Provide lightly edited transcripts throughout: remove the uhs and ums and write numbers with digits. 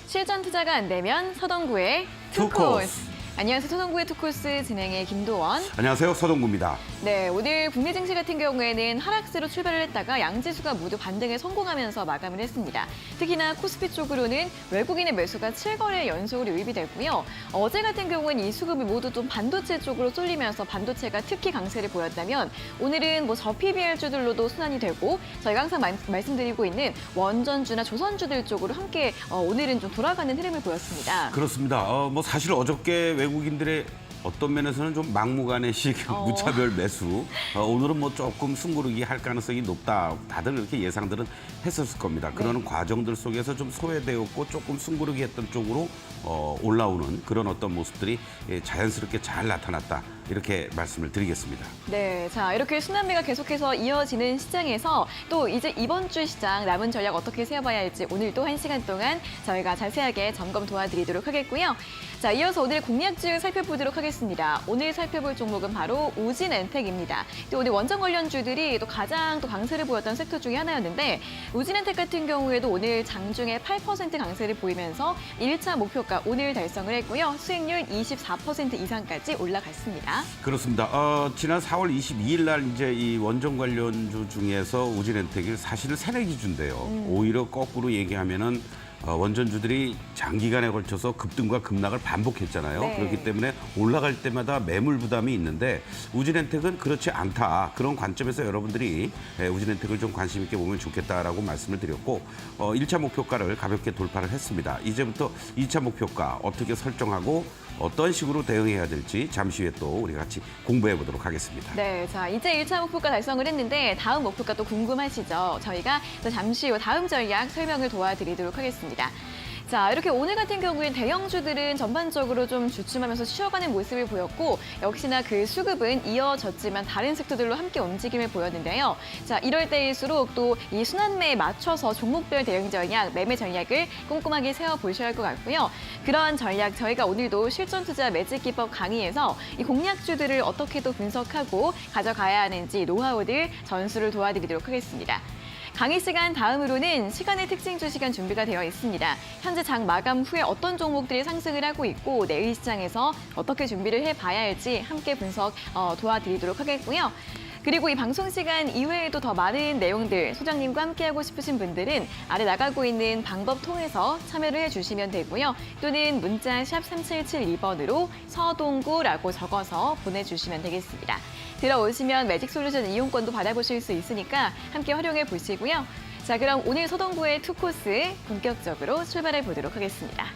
실전 투자가 안 되면 서동구의 투코스. 안녕하세요. 서동구의 투코스 진행의 김도원. 안녕하세요. 서동구입니다. 네, 오늘 국내 증시 같은 경우에는 하락세로 출발을 했다가 양지수가 모두 반등에 성공하면서 마감을 했습니다. 특히나 코스피 쪽으로는 외국인의 매수가 7거래 연속으로 유입이 됐고요. 어제 같은 경우는 이 수급이 모두 좀 반도체 쪽으로 쏠리면서 반도체가 특히 강세를 보였다면 오늘은 저 PBR주들로도 순환이 되고 저희가 항상 말씀드리고 있는 원전주나 조선주들 쪽으로 함께 오늘은 좀 돌아가는 흐름을 보였습니다. 그렇습니다. 사실 어저께 외국인들의 어떤 면에서는 좀 막무가내식 무차별 매수. 오늘은 조금 숨고르기 할 가능성이 높다. 다들 이렇게 예상들은 했었을 겁니다. 그러는 과정들 속에서 좀 소외되었고 조금 숨고르기 했던 쪽으로 올라오는 그런 어떤 모습들이 자연스럽게 잘 나타났다. 이렇게 말씀을 드리겠습니다. 네, 자 이렇게 순환매가 계속해서 이어지는 시장에서 또 이제 이번 주 시장 남은 전략 어떻게 세워봐야 할지 오늘도 1시간 동안 저희가 자세하게 점검 도와드리도록 하겠고요. 자, 이어서 오늘 공략주 살펴보도록 하겠습니다. 오늘 살펴볼 종목은 바로 우진엔텍입니다. 또 오늘 원전 관련주들이 또 가장 또 강세를 보였던 섹터 중에 하나였는데 우진엔텍 같은 경우에도 오늘 장중에 8% 강세를 보이면서 1차 목표가 오늘 달성을 했고요. 수익률 24% 이상까지 올라갔습니다. 그렇습니다. 지난 4월 22일 날 이제 이 원전 관련주 중에서 우진엔텍이 사실은 새내기주인데요. 오히려 거꾸로 얘기하면은 원전주들이 장기간에 걸쳐서 급등과 급락을 반복했잖아요. 네. 그렇기 때문에 올라갈 때마다 매물 부담이 있는데 우진엔텍은 그렇지 않다. 그런 관점에서 여러분들이 우진엔텍을 좀 관심 있게 보면 좋겠다라고 말씀을 드렸고 1차 목표가를 가볍게 돌파를 했습니다. 이제부터 2차 목표가 어떻게 설정하고 어떤 식으로 대응해야 될지 잠시 후에 또 우리 같이 공부해 보도록 하겠습니다. 네, 자 이제 1차 목표가 달성을 했는데 다음 목표가 또 궁금하시죠? 저희가 또 잠시 후 다음 전략 설명을 도와드리도록 하겠습니다. 자, 이렇게 오늘 같은 경우엔 대형주들은 전반적으로 좀 주춤하면서 쉬어가는 모습을 보였고 역시나 그 수급은 이어졌지만 다른 섹터들로 함께 움직임을 보였는데요. 자, 이럴 때일수록 또 이 순환매에 맞춰서 종목별 대응 전략, 매매 전략을 꼼꼼하게 세워보셔야 할 것 같고요. 그러한 전략 저희가 오늘도 실전 투자 매직 기법 강의에서 이 공략주들을 어떻게 또 분석하고 가져가야 하는지 노하우들 전수를 도와드리도록 하겠습니다. 강의 시간 다음으로는 시간의 특징주 시간 준비가 되어 있습니다. 현재 장 마감 후에 어떤 종목들이 상승을 하고 있고 내일 시장에서 어떻게 준비를 해봐야 할지 함께 분석 도와드리도록 하겠고요. 그리고 이 방송 시간 이외에도 더 많은 내용들 소장님과 함께하고 싶으신 분들은 아래 나가고 있는 방법 통해서 참여를 해주시면 되고요. 또는 문자 샵 3772번으로 서동구라고 적어서 보내주시면 되겠습니다. 들어오시면 매직솔루션 이용권도 받아보실 수 있으니까 함께 활용해 보시고요. 자, 그럼 오늘 서동구의 투코스 본격적으로 출발해 보도록 하겠습니다.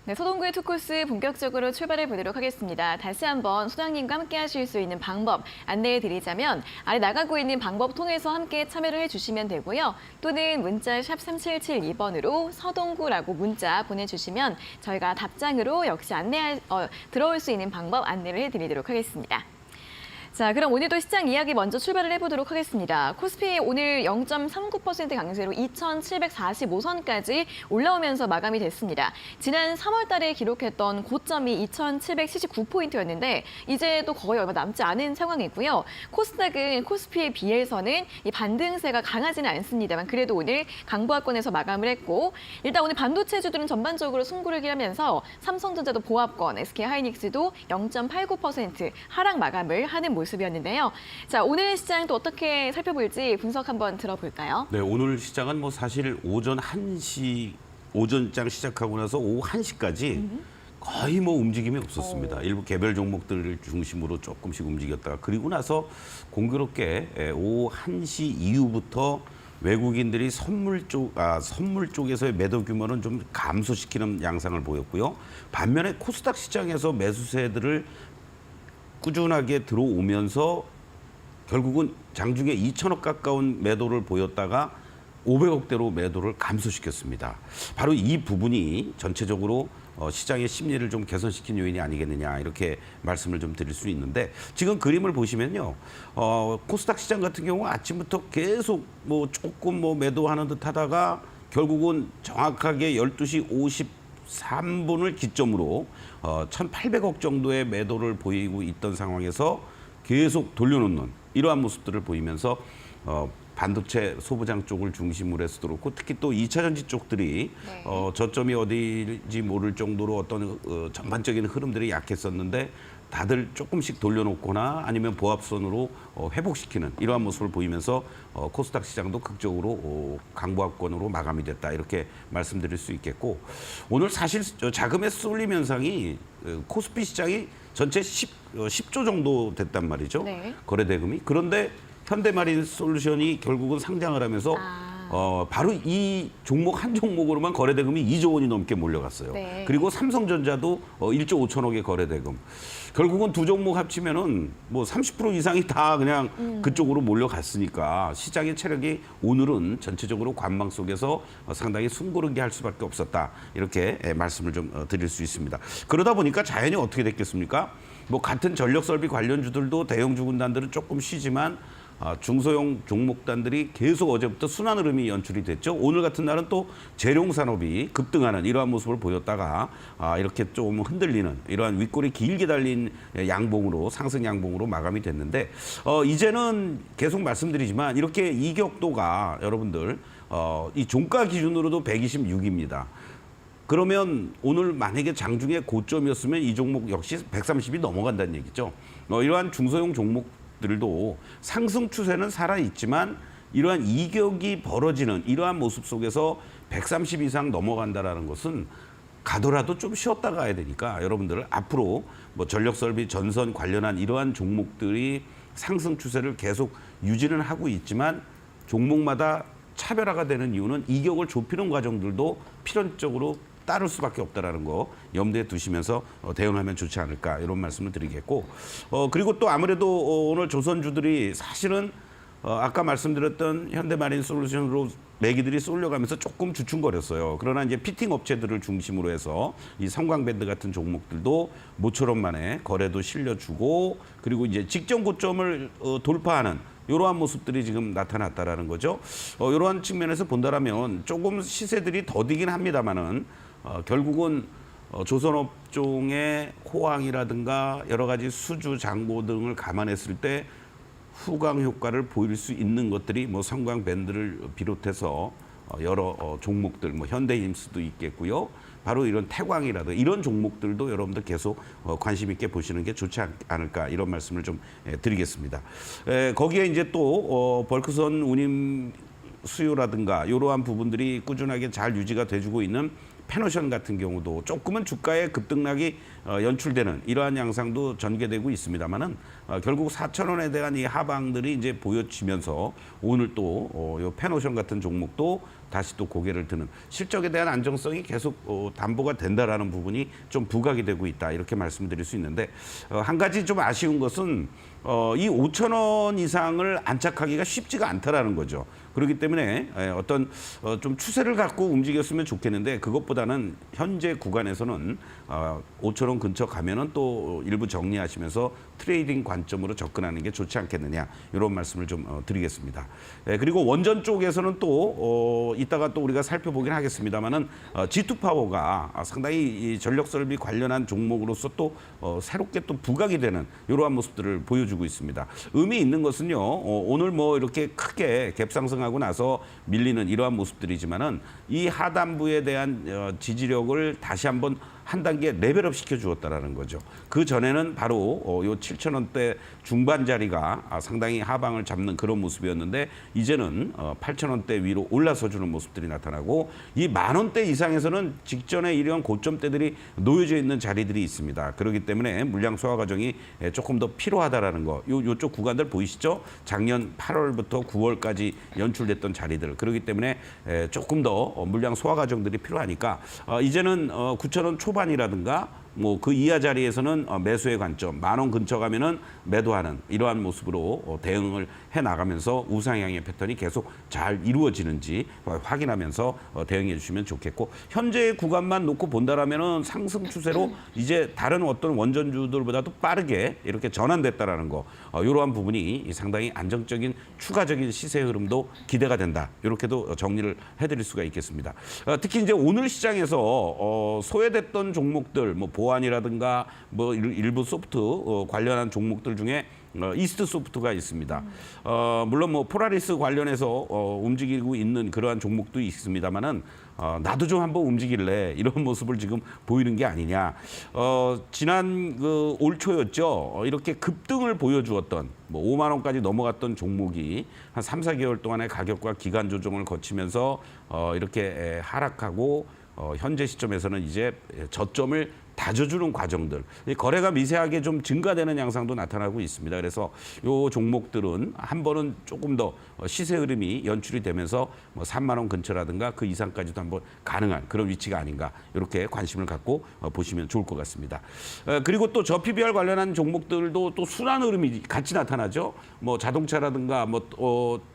네, 서동구의 투코스 본격적으로 출발해 보도록 하겠습니다. 다시 한번 소장님과 함께 하실 수 있는 방법 안내해 드리자면 아래 나가고 있는 방법 통해서 함께 참여를 해주시면 되고요. 또는 문자 샵 3772번으로 서동구라고 문자 보내주시면 저희가 답장으로 역시 들어올 수 있는 방법 안내를 해드리도록 하겠습니다. 자, 그럼 오늘도 시장 이야기 먼저 출발을 해보도록 하겠습니다. 코스피 오늘 0.39% 강세로 2,745선까지 올라오면서 마감이 됐습니다. 지난 3월 달에 기록했던 고점이 2,779포인트였는데 이제 또 거의 얼마 남지 않은 상황이고요. 코스닥은 코스피에 비해서는 이 반등세가 강하지는 않습니다만 그래도 오늘 강보합권에서 마감을 했고 일단 오늘 반도체주들은 전반적으로 승부를 기하면서 삼성전자도 보합권, SK하이닉스도 0.89% 하락 마감을 하는 모습이었는데요. 자, 오늘 시장 또 어떻게 살펴볼지 분석 한번 들어볼까요? 네, 오늘 시장은 뭐 사실 오전 1시, 오전장 시작하고 나서 오후 1시까지 거의 뭐 움직임이 없었습니다. 일부 개별 종목들을 중심으로 조금씩 움직였다가 그리고 나서 공교롭게 오후 1시 이후부터 외국인들이 선물 쪽에서의 매도 규모는 좀 감소시키는 양상을 보였고요. 반면에 코스닥 시장에서 매수세들을 꾸준하게 들어오면서 결국은 장중에 2천억 가까운 매도를 보였다가 500억대로 매도를 감소시켰습니다. 바로 이 부분이 전체적으로 시장의 심리를 좀 개선시킨 요인이 아니겠느냐 이렇게 말씀을 좀 드릴 수 있는데 지금 그림을 보시면요. 코스닥 시장 같은 경우 아침부터 계속 뭐 조금 뭐 매도하는 듯 하다가 결국은 정확하게 12시 53분을 기점으로 1,800억 정도의 매도를 보이고 있던 상황에서 계속 돌려놓는 이러한 모습들을 보이면서 반도체 소부장 쪽을 중심으로 해서도 그렇고 특히 또 2차 전지 쪽들이 네. 저점이 어디인지 모를 정도로 어떤 전반적인 흐름들이 약했었는데 다들 조금씩 돌려놓거나 아니면 보합선으로 회복시키는 이러한 모습을 보이면서 코스닥 시장도 극적으로 강보합권으로 마감이 됐다 이렇게 말씀드릴 수 있겠고 오늘 사실 자금의 쏠림 현상이 코스피 시장이 전체 10조 정도 됐단 말이죠. 네. 거래 대금이. 그런데 현대마린 솔루션이 결국은 상장을 하면서 바로 이 종목 한 종목으로만 거래 대금이 2조 원이 넘게 몰려갔어요. 네. 그리고 삼성전자도 1조 5천억의 거래 대금. 결국은 두 종목 합치면은 뭐 30% 이상이 다 그냥 그쪽으로 몰려갔으니까 시장의 체력이 오늘은 전체적으로 관망 속에서 상당히 숨고르게 할 수밖에 없었다. 이렇게 말씀을 좀 드릴 수 있습니다. 그러다 보니까 자연히 어떻게 됐겠습니까? 뭐 같은 전력 설비 관련주들도 대형주 군단들은 조금 쉬지만 중소형 종목단들이 계속 어제부터 순환 흐름이 연출이 됐죠. 오늘 같은 날은 또 재룡 산업이 급등하는 이러한 모습을 보였다가 이렇게 좀 흔들리는 이러한 윗골이 길게 달린 양봉으로 상승 양봉으로 마감이 됐는데 이제는 계속 말씀드리지만 이렇게 이격도가 여러분들 이 종가 기준으로도 126입니다. 그러면 오늘 만약에 장중에 고점이었으면 이 종목 역시 130이 넘어간다는 얘기죠. 이러한 중소형 종목들도 상승 추세는 살아있지만 이러한 이격이 벌어지는 이러한 모습 속에서 130 이상 넘어간다라는 것은 가더라도 좀 쉬었다 가야 되니까 여러분들 앞으로 뭐 전력 설비 전선 관련한 이러한 종목들이 상승 추세를 계속 유지는 하고 있지만 종목마다 차별화가 되는 이유는 이격을 좁히는 과정들도 필연적으로 따를 수밖에 없다라는 거 염두에 두시면서 대응하면 좋지 않을까 이런 말씀을 드리겠고 그리고 또 아무래도 오늘 조선주들이 사실은 아까 말씀드렸던 현대마린 솔루션으로 매기들이 쏠려가면서 조금 주춤거렸어요. 그러나 이제 피팅 업체들을 중심으로 해서 이 성광밴드 같은 종목들도 모처럼 만에 거래도 실려주고 그리고 이제 직전 고점을 돌파하는 이러한 모습들이 지금 나타났다라는 거죠. 이러한 측면에서 본다라면 조금 시세들이 더디긴 합니다만은 결국은 조선업종의 호황이라든가 여러 가지 수주 장고 등을 감안했을 때 후광 효과를 보일 수 있는 것들이 뭐 성광밴드를 비롯해서 여러 종목들 뭐 현대힘스도 있겠고요. 바로 이런 태광이라든가 이런 종목들도 여러분들 계속 관심 있게 보시는 게 좋지 않을까 이런 말씀을 좀 드리겠습니다. 거기에 이제 또 벌크선 운임 수요라든가 이러한 부분들이 꾸준하게 잘 유지가 돼주고 있는 페노션 같은 경우도 조금은 주가의 급등락이 연출되는 이러한 양상도 전개되고 있습니다만은 결국 4,000원에 대한 이 하방들이 이제 보여지면서 오늘 또 요 페노션 같은 종목도 다시 또 고개를 드는 실적에 대한 안정성이 계속 담보가 된다라는 부분이 좀 부각이 되고 있다 이렇게 말씀드릴 수 있는데 한 가지 좀 아쉬운 것은 이 5,000원 이상을 안착하기가 쉽지가 않다라는 거죠. 그렇기 때문에 어떤 좀 추세를 갖고 움직였으면 좋겠는데 그것보다는 현재 구간에서는 5천 원 근처 가면은 또 일부 정리하시면서 트레이딩 관점으로 접근하는 게 좋지 않겠느냐 이런 말씀을 좀 드리겠습니다. 그리고 원전 쪽에서는 또 이따가 또 우리가 살펴보긴 하겠습니다만은 G2 파워가 상당히 이 전력 설비 관련한 종목으로서 또 새롭게 또 부각이 되는 이러한 모습들을 보여주고 있습니다. 의미 있는 것은요. 오늘 뭐 이렇게 크게 갭상승하고 나서 밀리는 이러한 모습들이지만은 이 하단부에 대한 지지력을 다시 한번 한 단계 레벨업 시켜 주었다라는 거죠. 그 전에는 바로 요 7,000원대 중반 자리가 상당히 하방을 잡는 그런 모습이었는데 이제는 8,000원대 위로 올라서 주는 모습들이 나타나고 이 10,000원대 이상에서는 직전에 이런 고점대들이 놓여져 있는 자리들이 있습니다. 그렇기 때문에 물량 소화 과정이 조금 더 필요하다라는 거. 요쪽 구간들 보이시죠? 작년 8월부터 9월까지 연출됐던 자리들. 그렇기 때문에 조금 더 물량 소화 과정들이 필요하니까 이제는 9,000원 초반이라든가 뭐 그 이하 자리에서는 매수의 관점, 10,000원 근처 가면은 매도하는 이러한 모습으로 대응을 해 나가면서 우상향의 패턴이 계속 잘 이루어지는지 확인하면서 대응해 주시면 좋겠고 현재 구간만 놓고 본다라면은 상승 추세로 이제 다른 어떤 원전주들보다도 빠르게 이렇게 전환됐다라는 거 이러한 부분이 상당히 안정적인 추가적인 시세 흐름도 기대가 된다. 이렇게도 정리를 해드릴 수가 있겠습니다. 특히 이제 오늘 시장에서 소외됐던 종목들 뭐 보안이라든가 뭐 일부 소프트 관련한 종목들 중에 이스트 소프트가 있습니다. 물론 뭐 폴라리스 관련해서 움직이고 있는 그러한 종목도 있습니다만은 나도 좀 한번 움직일래 이런 모습을 지금 보이는 게 아니냐. 지난 올 초였죠. 이렇게 급등을 보여주었던 뭐 5만 원까지 넘어갔던 종목이 한 3, 4개월 동안의 가격과 기간 조정을 거치면서 이렇게 하락하고 현재 시점에서는 이제 저점을 다져주는 과정들, 거래가 미세하게 좀 증가되는 양상도 나타나고 있습니다. 그래서 요 종목들은 한 번은 조금 더 시세 흐름이 연출이 되면서 뭐 3만 원 근처라든가 그 이상까지도 한번 가능한 그런 위치가 아닌가 이렇게 관심을 갖고 보시면 좋을 것 같습니다. 그리고 또 저 PBR 관련한 종목들도 또 순환 흐름이 같이 나타나죠. 뭐 자동차라든가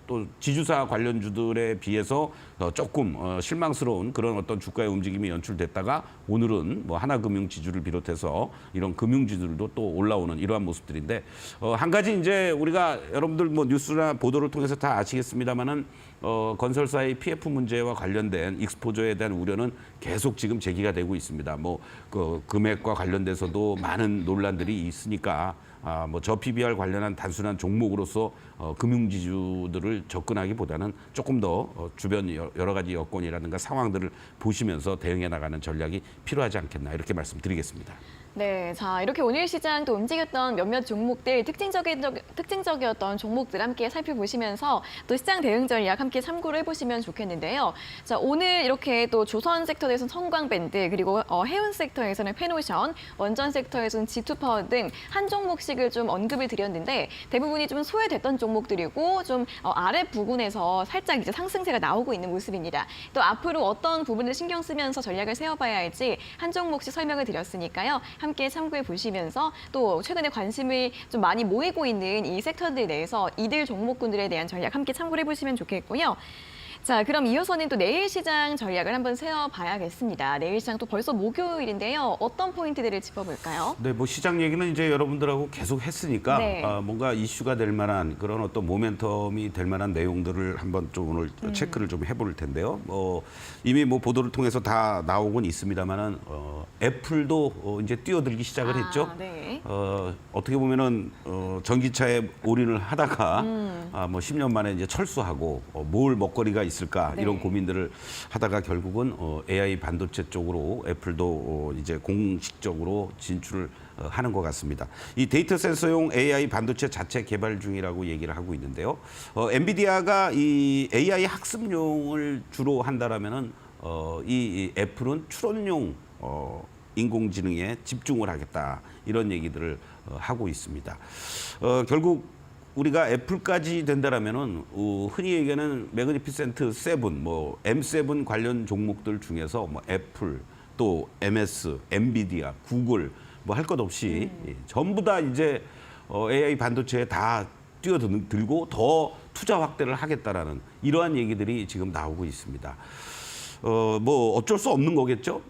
또 지주사 관련주들에 비해서 조금 실망스러운 그런 어떤 주가의 움직임이 연출됐다가 오늘은 뭐 하나금융 지주를 비롯해서 이런 금융지들도 또 올라오는 이러한 모습들인데 한 가지 이제 우리가 여러분들 뭐 뉴스나 보도를 통해서 다 아시겠습니다만은 건설사의 PF 문제와 관련된 익스포저에 대한 우려는 계속 지금 제기가 되고 있습니다. 뭐 그 금액과 관련돼서도 많은 논란들이 있으니까 뭐 저 PBR 관련한 단순한 종목으로서 금융지주들을 접근하기보다는 조금 더 주변 여러 가지 여건이라든가 상황들을 보시면서 대응해 나가는 전략이 필요하지 않겠나 이렇게 말씀드리겠습니다. 네, 자 이렇게 오늘 시장 또 움직였던 몇몇 종목들 특징적이었던 종목들 함께 살펴보시면서 또 시장 대응 전략 함께 참고를 해보시면 좋겠는데요. 자 오늘 이렇게 또 조선 섹터에서는 성광밴드 그리고 해운 섹터에서는 페노션, 원전 섹터에서는 G2파워 등 한 종목씩을 좀 언급을 드렸는데 대부분이 좀 소외됐던 종목들이고 좀 아래 부분에서 살짝 이제 상승세가 나오고 있는 모습입니다. 또 앞으로 어떤 부분을 신경 쓰면서 전략을 세워봐야 할지 한 종목씩 설명을 드렸으니까요. 함께 참고해 보시면서 또 최근에 관심이 좀 많이 모이고 있는 이 섹터들 내에서 이들 종목군들에 대한 전략 함께 참고해 보시면 좋겠고요. 자, 그럼 이어서는 또 내일 시장 전략을 한번 세워봐야겠습니다. 내일 시장 또 벌써 목요일인데요. 어떤 포인트들을 짚어볼까요? 네, 뭐 시장 얘기는 이제 여러분들하고 계속 했으니까 네. 뭔가 이슈가 될 만한 그런 어떤 모멘텀이 될 만한 내용들을 한번 좀 오늘 체크를 좀 해볼 텐데요. 이미 뭐 보도를 통해서 다 나오곤 있습니다만은 애플도 이제 뛰어들기 시작을 했죠. 네. 어떻게 보면은 전기차에 올인을 하다가 뭐 10년 만에 이제 철수하고 뭘 먹거리가 있을까 네. 이런 고민들을 하다가 결국은 AI 반도체 쪽으로 애플도 이제 공식적으로 진출을 하는 것 같습니다. 이 데이터 센서용 AI 반도체 자체 개발 중이라고 얘기를 하고 있는데요. 엔비디아가 이 AI 학습용을 주로 한다라면은 이 애플은 추론용 인공지능에 집중을 하겠다 이런 얘기들을 하고 있습니다. 결국 우리가 애플까지 된다라면은 흔히 얘기하는 매그니피센트 7, 뭐 M7 관련 종목들 중에서 뭐 애플, 또 MS, 엔비디아, 구글 뭐 할 것 없이 전부 다 이제 AI 반도체에 다 뛰어들고 더 투자 확대를 하겠다라는 이러한 얘기들이 지금 나오고 있습니다. 뭐 어쩔 수 없는 거겠죠.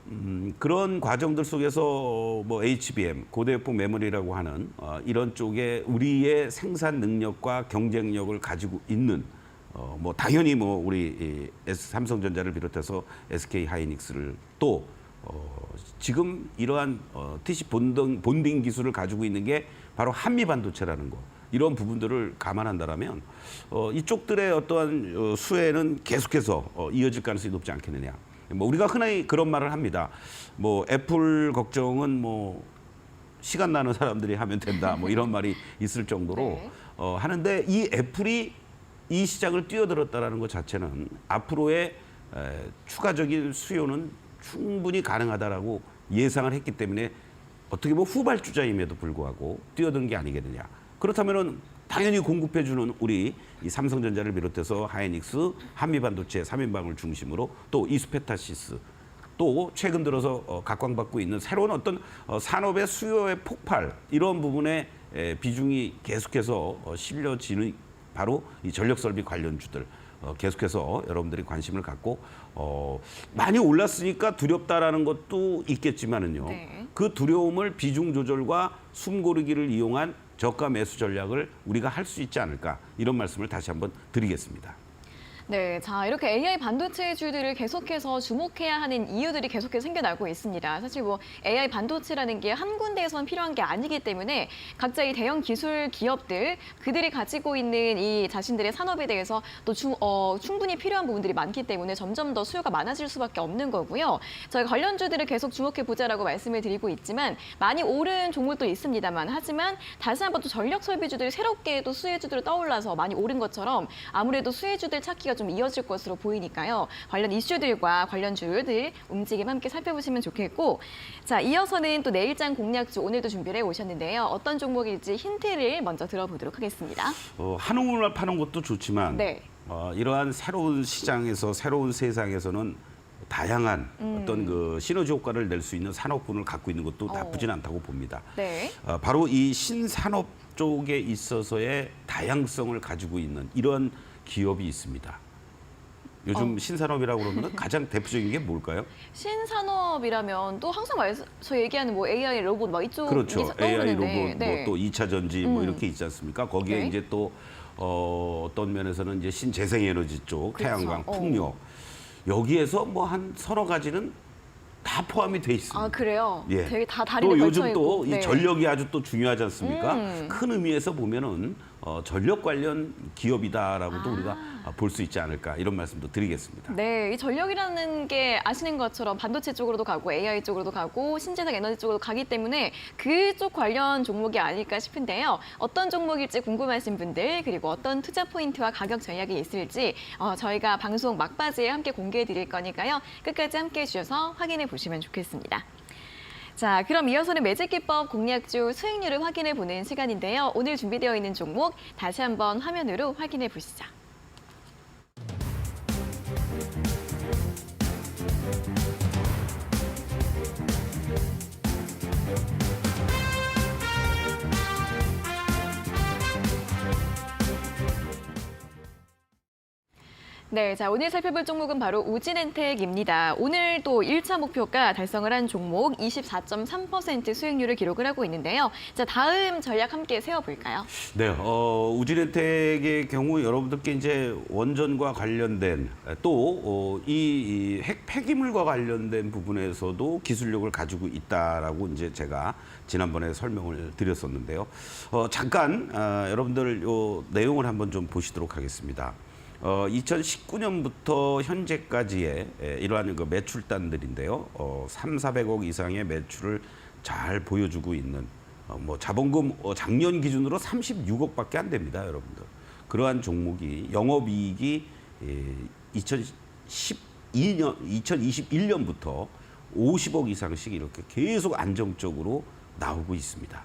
그런 과정들 속에서 뭐 HBM, 고대역폭 메모리라고 하는 이런 쪽에 우리의 생산 능력과 경쟁력을 가지고 있는 뭐 당연히 뭐 우리 삼성전자를 비롯해서 SK 하이닉스를 또 지금 이러한 TC 본딩 기술을 가지고 있는 게 바로 한미 반도체라는 거. 이런 부분들을 감안한다라면 이쪽들의 어떠한 수혜는 계속해서 이어질 가능성이 높지 않겠느냐. 뭐 우리가 흔히 그런 말을 합니다. 뭐 애플 걱정은 뭐 시간 나는 사람들이 하면 된다. 뭐 이런 말이 있을 정도로 네. 하는데 이 애플이 이 시장을 뛰어들었다라는 것 자체는 앞으로의 추가적인 수요는 충분히 가능하다라고 예상을 했기 때문에 어떻게 보면 후발주자임에도 불구하고 뛰어든 게 아니겠느냐. 그렇다면은 당연히 공급해주는 우리 이 삼성전자를 비롯해서 하이닉스, 한미반도체, 3인방을 중심으로 또 이스페타시스, 또 최근 들어서 각광받고 있는 새로운 어떤 산업의 수요의 폭발 이런 부분에 비중이 계속해서 실려지는 바로 이 전력설비 관련주들 계속해서 여러분들이 관심을 갖고 많이 올랐으니까 두렵다라는 것도 있겠지만은요. 네. 그 두려움을 비중 조절과 숨고르기를 이용한 저가 매수 전략을 우리가 할 수 있지 않을까 이런 말씀을 다시 한번 드리겠습니다. 네, 자 이렇게 AI 반도체주들을 계속해서 주목해야 하는 이유들이 계속해서 생겨나고 있습니다. 사실 뭐 AI 반도체라는 게 한 군데에선 필요한 게 아니기 때문에 각자 이 대형 기술 기업들 그들이 가지고 있는 이 자신들의 산업에 대해서 또 충분히 필요한 부분들이 많기 때문에 점점 더 수요가 많아질 수밖에 없는 거고요. 저희가 관련주들을 계속 주목해 보자라고 말씀을 드리고 있지만 많이 오른 종목도 있습니다만 하지만 다시 한번 또 전력 설비주들이 새롭게 또 수혜주들을 떠올라서 많이 오른 것처럼 아무래도 수혜주들 찾기가 좀 이어질 것으로 보이니까요. 관련 이슈들과 관련주들 움직임 함께 살펴보시면 좋겠고 자 이어서는 또 내일장 공략주 오늘도 준비를 해오셨는데요. 어떤 종목일지 힌트를 먼저 들어보도록 하겠습니다. 한우물만 파는 것도 좋지만 네. 이러한 새로운 시장에서 새로운 세상에서는 다양한 어떤 그 시너지 효과를 낼 수 있는 산업군을 갖고 있는 것도 나쁘진 않다고 봅니다. 네. 바로 이 신산업 쪽에 있어서의 다양성을 가지고 있는 이런 기업이 있습니다. 요즘 신산업이라고 그러면 가장 대표적인 게 뭘까요? 신산업이라면 또 항상 저 얘기하는 뭐 AI 로봇 막 이쪽이 그렇죠. AI 떠오르는데 로봇, 네. 뭐 또 2차 전지 뭐 이렇게 있지 않습니까? 거기에 네. 이제 또 어떤 면에서는 이제 신재생에너지 쪽, 그렇죠. 태양광, 풍력 여기에서 뭐 한 서너 가지는 다 포함이 돼 있습니다. 아 그래요? 예. 되게 다 다리를 또 걸쳐 요즘 있고. 또 이 네. 전력이 아주 또 중요하지 않습니까? 큰 의미에서 보면은 전력 관련 기업이다라고도 우리가 볼 수 있지 않을까 이런 말씀도 드리겠습니다. 네, 이 전력이라는 게 아시는 것처럼 반도체 쪽으로도 가고 AI 쪽으로도 가고 신재생 에너지 쪽으로 가기 때문에 그쪽 관련 종목이 아닐까 싶은데요. 어떤 종목일지 궁금하신 분들 그리고 어떤 투자 포인트와 가격 전략이 있을지 저희가 방송 막바지에 함께 공개해 드릴 거니까요. 끝까지 함께 해주셔서 확인해 보시면 좋겠습니다. 자, 그럼 이어서는 매직기법 공략주 수익률을 확인해 보는 시간인데요. 오늘 준비되어 있는 종목 다시 한번 화면으로 확인해 보시죠. 네, 자 오늘 살펴볼 종목은 바로 우진엔텍입니다. 오늘 또 1차 목표가 달성을 한 종목 24.3% 수익률을 기록을 하고 있는데요. 자 다음 전략 함께 세워볼까요? 네, 우진엔텍의 경우 여러분들께 이제 원전과 관련된 또 이 폐기물과 관련된 부분에서도 기술력을 가지고 있다라고 이제 제가 지난번에 설명을 드렸었는데요. 잠깐 여러분들 요 내용을 한번 좀 보시도록 하겠습니다. 2019년부터 현재까지의 이러한 그 매출단들인데요. 300~400억 이상의 매출을 잘 보여주고 있는 뭐 자본금 작년 기준으로 36억밖에 안 됩니다, 여러분들. 그러한 종목이 영업이익이 2021년부터 50억 이상씩 이렇게 계속 안정적으로 나오고 있습니다.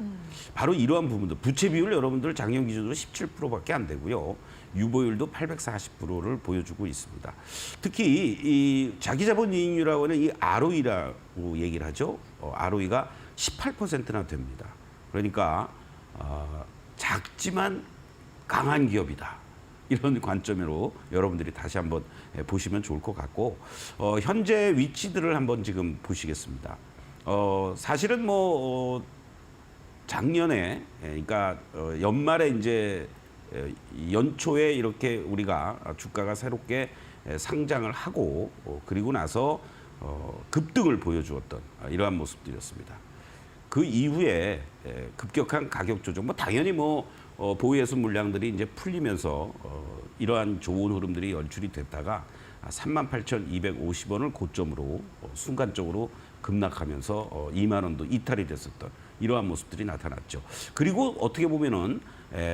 바로 이러한 부분들 부채 비율 여러분들 작년 기준으로 17%밖에 안 되고요. 유보율도 840%를 보여주고 있습니다. 특히 이 자기자본이익률이라고 하는 이 ROE라고 얘기를 하죠. ROE가 18%나 됩니다. 그러니까 작지만 강한 기업이다. 이런 관점으로 여러분들이 다시 한번 보시면 좋을 것 같고 현재 위치들을 한번 지금 보시겠습니다. 사실은 뭐 작년에 그러니까 연말에 이제 연초에 이렇게 우리가 주가가 새롭게 상장을 하고 그리고 나서 급등을 보여주었던 이러한 모습들이었습니다. 그 이후에 급격한 가격 조정, 뭐 당연히 뭐 보유해서 물량들이 이제 풀리면서 이러한 좋은 흐름들이 연출이 됐다가 38,250원을 고점으로 순간적으로 급락하면서 2만 원도 이탈이 됐었던 이러한 모습들이 나타났죠. 그리고 어떻게 보면은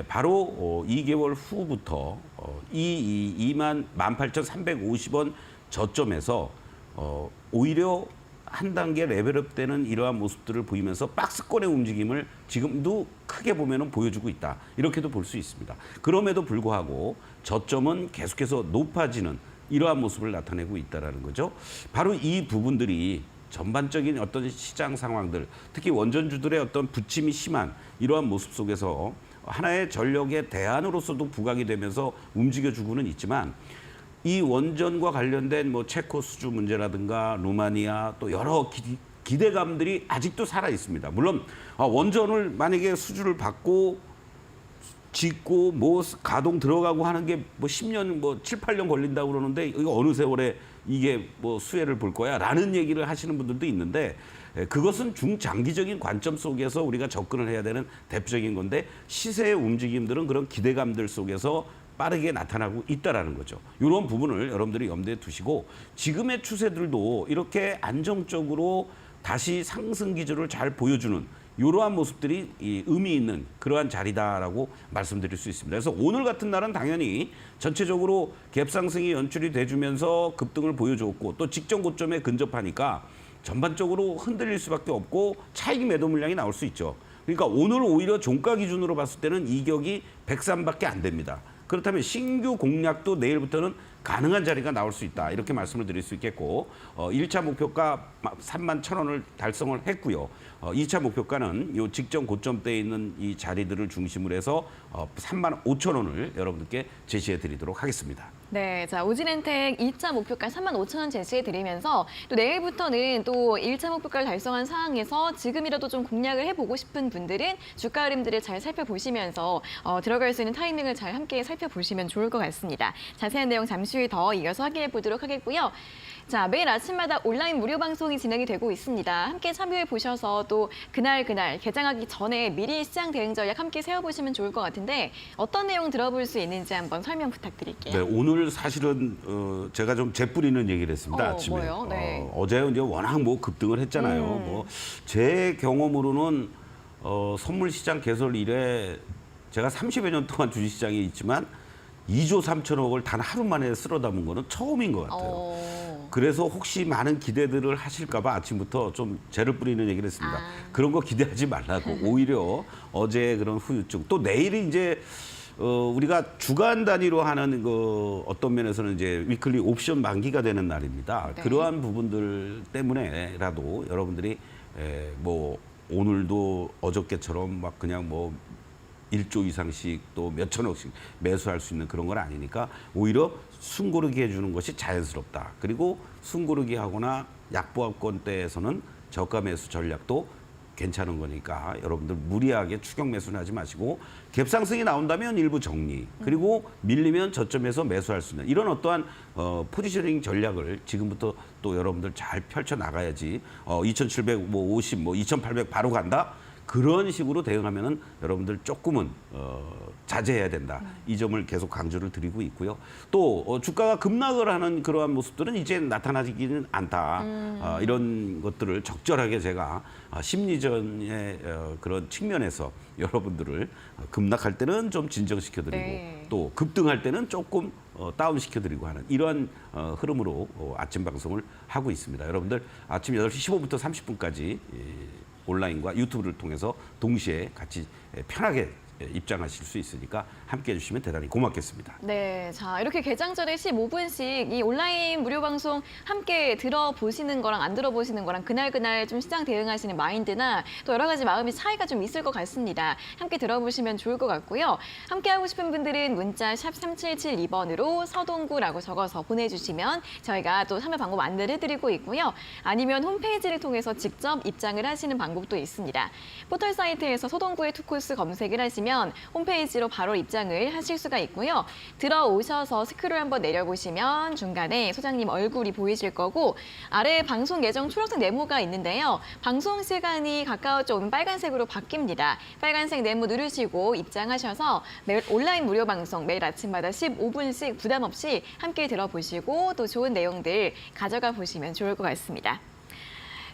바로 2개월 후부터 18,350원 저점에서 오히려 한 단계 레벨업 되는 이러한 모습들을 보이면서 박스권의 움직임을 지금도 크게 보면은 보여주고 있다. 이렇게도 볼 수 있습니다. 그럼에도 불구하고 저점은 계속해서 높아지는 이러한 모습을 나타내고 있다라는 거죠. 바로 이 부분들이 전반적인 어떤 시장 상황들, 특히 원전주들의 어떤 부침이 심한 이러한 모습 속에서 하나의 전력의 대안으로서도 부각이 되면서 움직여주고는 있지만 이 원전과 관련된 뭐 체코 수주 문제라든가 루마니아 또 여러 기대감들이 아직도 살아 있습니다. 물론 원전을 만약에 수주를 받고 짓고 뭐 가동 들어가고 하는 게 뭐 10년 뭐 7, 8년 걸린다고 그러는데 이거 어느 세월에 이게 뭐 수혜를 볼 거야라는 얘기를 하시는 분들도 있는데 그것은 중장기적인 관점 속에서 우리가 접근을 해야 되는 대표적인 건데 시세의 움직임들은 그런 기대감들 속에서 빠르게 나타나고 있다라는 거죠. 이런 부분을 여러분들이 염두에 두시고 지금의 추세들도 이렇게 안정적으로 다시 상승 기조를 잘 보여주는 이러한 모습들이 의미 있는 그러한 자리다라고 말씀드릴 수 있습니다. 그래서 오늘 같은 날은 당연히 전체적으로 갭상승이 연출이 돼주면서 급등을 보여줬고 또 직전 고점에 근접하니까 전반적으로 흔들릴 수밖에 없고 차익 매도 물량이 나올 수 있죠. 그러니까 오늘 오히려 종가 기준으로 봤을 때는 이격이 103밖에 안 됩니다. 그렇다면 신규 공략도 내일부터는 가능한 자리가 나올 수 있다. 이렇게 말씀을 드릴 수 있겠고 1차 목표가 31,000원을 달성을 했고요. 2차 목표가는 이 직전 고점대에 있는 이 자리들을 중심으로 해서 35,000원을 여러분들께 제시해 드리도록 하겠습니다. 네, 자 오진엔텍 2차 목표가 35,000원 제시해 드리면서 또 내일부터는 또 1차 목표가를 달성한 상황에서 지금이라도 좀 공략을 해보고 싶은 분들은 주가 흐름들을 잘 살펴보시면서 들어갈 수 있는 타이밍을 잘 함께 살펴보시면 좋을 것 같습니다. 자세한 내용 잠시 후에 더 이어서 확인해 보도록 하겠고요. 자, 매일 아침마다 온라인 무료 방송이 진행이 되고 있습니다. 함께 참여해 보셔서 또 그날 개장하기 전에 미리 시장 대응 전략 함께 세워보시면 좋을 것 같은데 어떤 내용 들어볼 수 있는지 한번 설명 부탁드릴게요. 네, 오늘 사실은 제가 좀 재뿌리는 얘기를 했습니다. 아침에. 뭐요? 네. 어제 이제 워낙 뭐 급등을 했잖아요. 뭐 제 경험으로는 선물 시장 개설 이래 제가 30여 년 동안 주식시장에 있지만 2조 3천억을 단 하루 만에 쓸어 담은 거는 처음인 것 같아요. 그래서 혹시 많은 기대들을 하실까 봐 아침부터 좀 재를 뿌리는 얘기를 했습니다. 그런 거 기대하지 말라고. 오히려 어제 그런 후유증. 또 내일이 이제 우리가 주간 단위로 하는 그 어떤 면에서는 이제 위클리 옵션 만기가 되는 날입니다. 네. 그러한 부분들 때문에라도 여러분들이 뭐 오늘도 어저께처럼 막 그냥 뭐 1조 이상씩 또 몇천억씩 매수할 수 있는 그런 건 아니니까 오히려 숨고르기 해주는 것이 자연스럽다. 그리고 숨고르기 하거나 약보합권대에서는 저가 매수 전략도 괜찮은 거니까 여러분들 무리하게 추격 매수는 하지 마시고 갭상승이 나온다면 일부 정리 그리고 밀리면 저점에서 매수할 수 있는 이런 어떠한 포지셔닝 전략을 지금부터 또 여러분들 잘 펼쳐 나가야지 2,750, 2,800 바로 간다. 그런 식으로 대응하면은 여러분들 조금은 자제해야 된다. 이 점을 계속 강조를 드리고 있고요. 또 주가가 급락을 하는 그러한 모습들은 이제 나타나지기는 않다. 이런 것들을 적절하게 제가 심리전의 그런 측면에서 여러분들을 급락할 때는 좀 진정시켜드리고 네. 또 급등할 때는 조금 다운시켜드리고 하는 이러한 흐름으로 아침 방송을 하고 있습니다. 여러분들 아침 8시 15분부터 30분까지 온라인과 유튜브를 통해서 동시에 같이 편하게 입장하실 수 있으니까 함께해 주시면 대단히 고맙겠습니다. 네, 자 이렇게 개장 전에 15분씩 이 온라인 무료 방송 함께 들어보시는 거랑 안 들어보시는 거랑 그날 좀 시장 대응하시는 마인드나 또 여러 가지 마음의 차이가 좀 있을 것 같습니다. 함께 들어보시면 좋을 것 같고요. 함께 하고 싶은 분들은 문자 샵 3772번으로 서동구라고 적어서 보내주시면 저희가 또 참여 방법 안내를 해드리고 있고요. 아니면 홈페이지를 통해서 직접 입장을 하시는 방법도 있습니다. 포털 사이트에서 서동구의 투코스 검색을 하시면 홈페이지로 바로 입장을 하실 수가 있고요. 들어오셔서 스크롤 한번 내려보시면 중간에 소장님 얼굴이 보이실 거고 아래 방송 예정 초록색 네모가 있는데요. 방송 시간이 가까워져 오면 빨간색으로 바뀝니다. 빨간색 네모 누르시고 입장하셔서 매일 온라인 무료 방송 매일 아침마다 15분씩 부담 없이 함께 들어보시고 또 좋은 내용들 가져가 보시면 좋을 것 같습니다.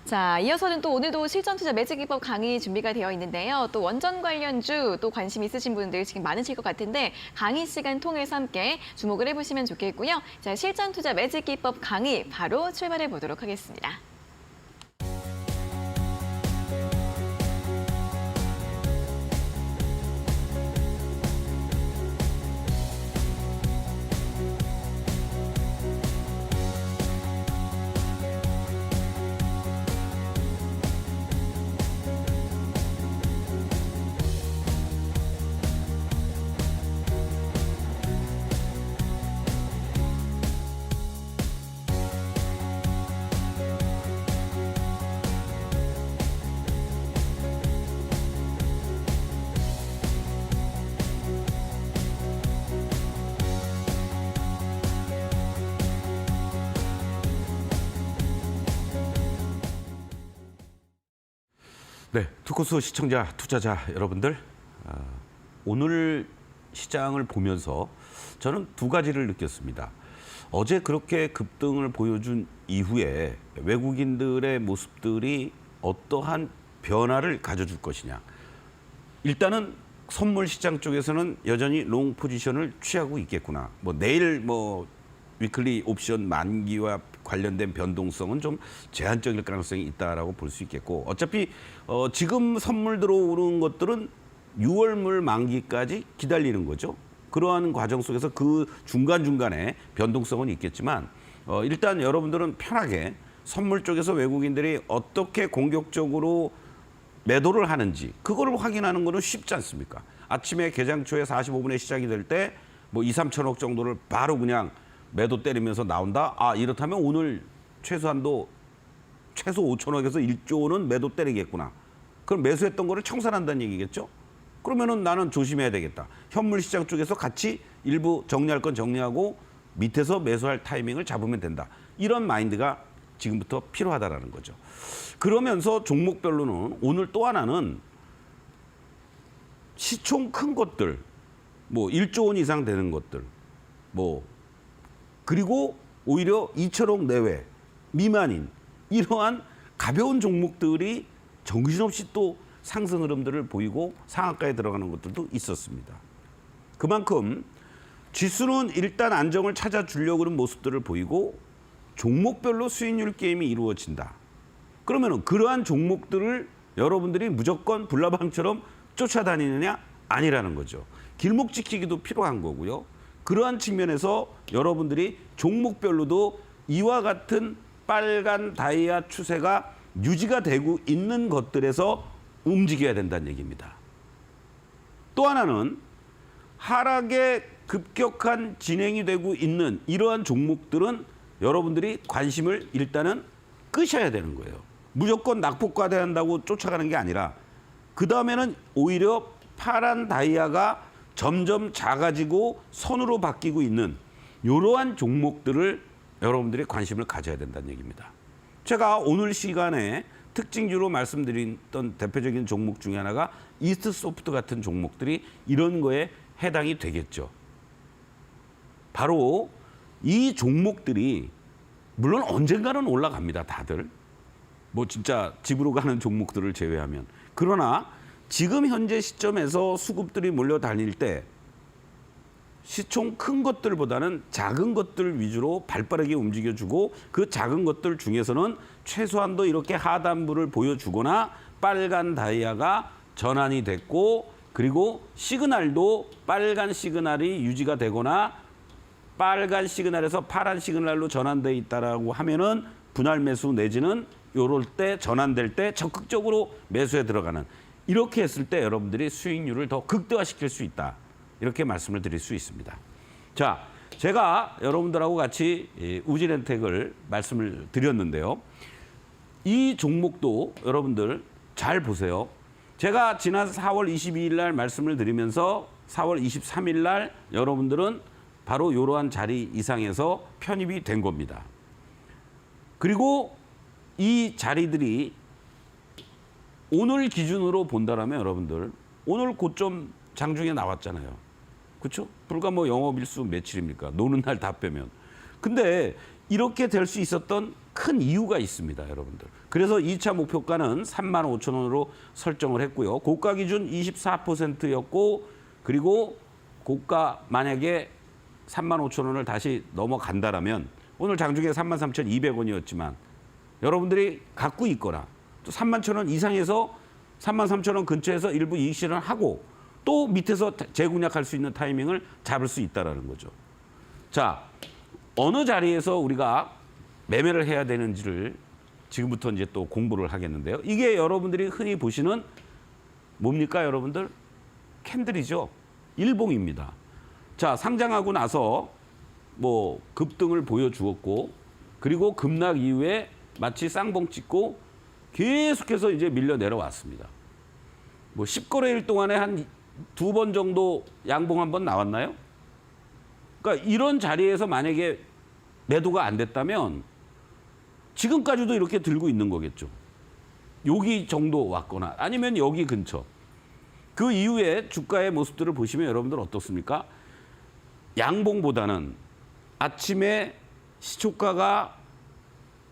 자, 이어서는 또 오늘도 실전투자 매직기법 강의 준비가 되어 있는데요. 또 원전 관련주 또 관심 있으신 분들 지금 많으실 것 같은데 강의 시간 통해서 함께 주목을 해보시면 좋겠고요. 자, 실전투자 매직기법 강의 바로 출발해 보도록 하겠습니다. 네, 투코스 시청자, 투자자 여러분들, 오늘 시장을 보면서 저는 두 가지를 느꼈습니다. 어제 그렇게 급등을 보여준 이후에 외국인들의 모습들이 어떠한 변화를 가져줄 것이냐. 일단은 선물 시장 쪽에서는 여전히 롱 포지션을 취하고 있겠구나. 내일 위클리 옵션 만기와 관련된 변동성은 좀 제한적일 가능성이 있다라고 볼 수 있겠고, 어차피 지금 선물 들어오는 것들은 6월물 만기까지 기다리는 거죠. 그러한 과정 속에서 그 중간중간에 변동성은 있겠지만 일단 여러분들은 편하게 선물 쪽에서 외국인들이 어떻게 공격적으로 매도를 하는지 그거를 확인하는 거는 쉽지 않습니까? 아침에 개장 초에 45분에 시작이 될 때 2, 3천억 정도를 바로 그냥 매도 때리면서 나온다. 이렇다면 오늘 최소 5천억에서 1조 원은 매도 때리겠구나. 그럼 매수했던 거를 청산한다는 얘기겠죠? 그러면은 나는 조심해야 되겠다. 현물 시장 쪽에서 같이 일부 정리할 건 정리하고 밑에서 매수할 타이밍을 잡으면 된다. 이런 마인드가 지금부터 필요하다라는 거죠. 그러면서 종목별로는 오늘 또 하나는 시총 큰 것들, 1조 원 이상 되는 것들, 그리고 오히려 2천억 내외 미만인 이러한 가벼운 종목들이 정신없이 또 상승 흐름들을 보이고 상한가에 들어가는 것들도 있었습니다. 그만큼 지수는 일단 안정을 찾아주려고 하는 모습들을 보이고 종목별로 수익률 게임이 이루어진다. 그러면 그러한 종목들을 여러분들이 무조건 불나방처럼 쫓아다니느냐? 아니라는 거죠. 길목 지키기도 필요한 거고요. 그러한 측면에서 여러분들이 종목별로도 이와 같은 빨간 다이아 추세가 유지가 되고 있는 것들에서 움직여야 된다는 얘기입니다. 또 하나는 하락의 급격한 진행이 되고 있는 이러한 종목들은 여러분들이 관심을 일단은 끄셔야 되는 거예요. 무조건 낙폭과대한다고 쫓아가는 게 아니라 그 다음에는 오히려 파란 다이아가 점점 작아지고 선으로 바뀌고 있는 이러한 종목들을 여러분들이 관심을 가져야 된다는 얘기입니다. 제가 오늘 시간에 특징주로 말씀드렸던 대표적인 종목 중에 하나가 이스트소프트 같은 종목들이 이런 거에 해당이 되겠죠. 바로 이 종목들이 물론 언젠가는 올라갑니다. 다들. 진짜 집으로 가는 종목들을 제외하면. 그러나 지금 현재 시점에서 수급들이 몰려다닐 때 시총 큰 것들보다는 작은 것들 위주로 발빠르게 움직여주고 그 작은 것들 중에서는 최소한도 이렇게 하단부를 보여주거나 빨간 다이아가 전환이 됐고 그리고 시그널도 빨간 시그널이 유지가 되거나 빨간 시그널에서 파란 시그널로 전환돼 있다라고 하면은 분할 매수 내지는 요럴 때 전환될 때 적극적으로 매수에 들어가는, 이렇게 했을 때 여러분들이 수익률을 더 극대화시킬 수 있다. 이렇게 말씀을 드릴 수 있습니다. 자, 제가 여러분들하고 같이 우지렌텍을 말씀을 드렸는데요. 이 종목도 여러분들 잘 보세요. 제가 지난 4월 22일 날 말씀을 드리면서 4월 23일 날 여러분들은 바로 이러한 자리 이상에서 편입이 된 겁니다. 그리고 이 자리들이 오늘 기준으로 본다라면 여러분들 오늘 고점 장중에 나왔잖아요. 그렇죠? 불과 뭐 영업일수 며칠입니까? 노는 날 다 빼면. 근데 이렇게 될 수 있었던 큰 이유가 있습니다, 여러분들. 그래서 2차 목표가는 35,000원으로 설정을 했고요. 고가 기준 24%였고, 그리고 고가 만약에 35,000원을 다시 넘어간다라면 오늘 장중에 33,200원이었지만 여러분들이 갖고 있거나 또 31,000원 이상에서 33,000원 근처에서 일부 이익 실현하고 또 밑에서 재공략할 수 있는 타이밍을 잡을 수 있다라는 거죠. 자, 어느 자리에서 우리가 매매를 해야 되는지를 지금부터 이제 또 공부를 하겠는데요. 이게 여러분들이 흔히 보시는 뭡니까, 여러분들? 캔들이죠. 일봉입니다. 자, 상장하고 나서 뭐 급등을 보여주었고, 그리고 급락 이후에 마치 쌍봉 찍고 계속해서 이제 밀려 내려왔습니다. 뭐 10거래일 동안에 한 2번 정도 양봉 한번 나왔나요? 그러니까 이런 자리에서 만약에 매도가 안 됐다면 지금까지도 이렇게 들고 있는 거겠죠. 여기 정도 왔거나 아니면 여기 근처. 그 이후에 주가의 모습들을 보시면 여러분들 어떻습니까? 양봉보다는 아침에 시초가가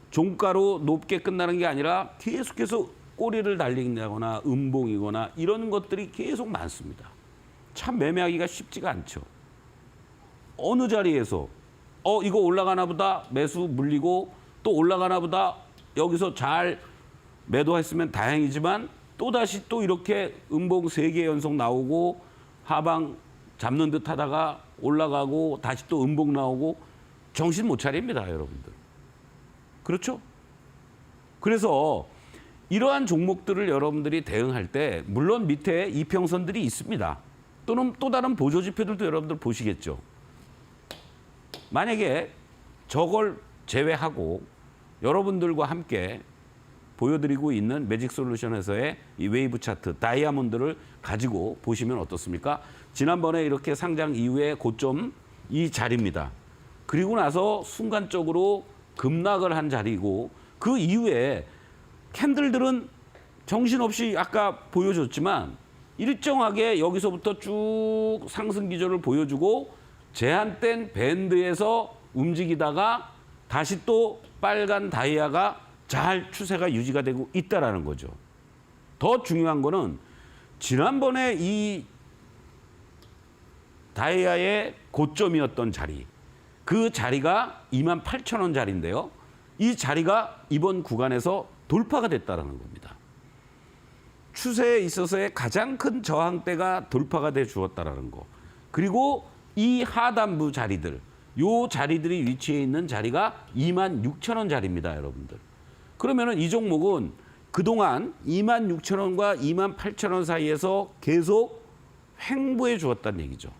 종가로 높게 끝나는 게 아니라 계속해서 꼬리를 달린다거나 음봉이거나 이런 것들이 계속 많습니다. 참 매매하기가 쉽지가 않죠. 어느 자리에서 이거 올라가나 보다 매수 물리고 또 올라가나 보다 여기서 잘 매도했으면 다행이지만 또다시 또 이렇게 음봉 3개 연속 나오고 하방 잡는 듯 하다가 올라가고 다시 또 음봉 나오고 정신 못 차립니다, 여러분들. 그렇죠? 그래서 이러한 종목들을 여러분들이 대응할 때 물론 밑에 이평선들이 있습니다. 또는 또 다른 보조지표들도 여러분들 보시겠죠. 만약에 저걸 제외하고 여러분들과 함께 보여드리고 있는 매직솔루션에서의 이 웨이브 차트, 다이아몬드를 가지고 보시면 어떻습니까? 지난번에 이렇게 상장 이후에 고점 이 자리입니다. 그리고 나서 순간적으로 급락을 한 자리고 그 이후에 캔들들은 정신없이 아까 보여줬지만 일정하게 여기서부터 쭉 상승 기조를 보여주고 제한된 밴드에서 움직이다가 다시 또 빨간 다이아가 잘 추세가 유지가 되고 있다라는 거죠. 더 중요한 거는 지난번에 이 다이아의 고점이었던 자리, 그 자리가 28,000원 자리인데요. 이 자리가 이번 구간에서 돌파가 됐다는 겁니다. 추세에 있어서의 가장 큰 저항대가 돌파가 돼 주었다는 거. 그리고 이 하단부 자리들, 요 자리들이 위치해 있는 자리가 26,000원 자리입니다, 여러분들. 그러면은 이 종목은 그동안 26,000원과 28,000원 사이에서 계속 횡보해 주었다는 얘기죠.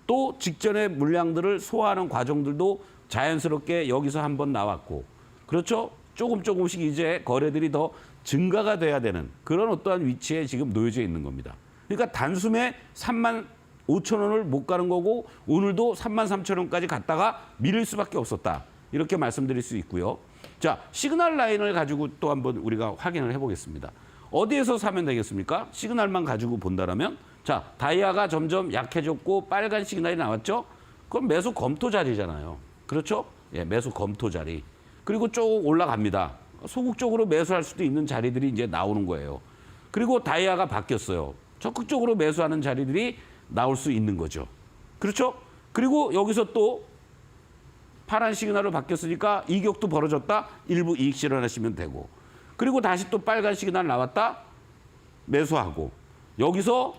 또 직전의 물량들을 소화하는 과정들도 자연스럽게 여기서 한번 나왔고, 그렇죠? 조금씩 이제 거래들이 더 증가가 돼야 되는 그런 어떠한 위치에 지금 놓여져 있는 겁니다. 그러니까 단숨에 35,000원을 못 가는 거고 오늘도 33,000원까지 갔다가 밀릴 수밖에 없었다. 이렇게 말씀드릴 수 있고요. 자, 시그널 라인을 가지고 또 한번 우리가 확인을 해보겠습니다. 어디에서 사면 되겠습니까? 시그널만 가지고 본다라면, 자, 다이아가 점점 약해졌고 빨간 시그널이 나왔죠? 그럼 매수 검토 자리잖아요. 그렇죠? 예, 매수 검토 자리. 그리고 쭉 올라갑니다. 소극적으로 매수할 수도 있는 자리들이 이제 나오는 거예요. 그리고 다이아가 바뀌었어요. 적극적으로 매수하는 자리들이 나올 수 있는 거죠. 그렇죠? 그리고 여기서 또 파란 시그널로 바뀌었으니까 이격도 벌어졌다. 일부 이익 실현하시면 되고. 그리고 다시 또 빨간 시그널 나왔다. 매수하고. 여기서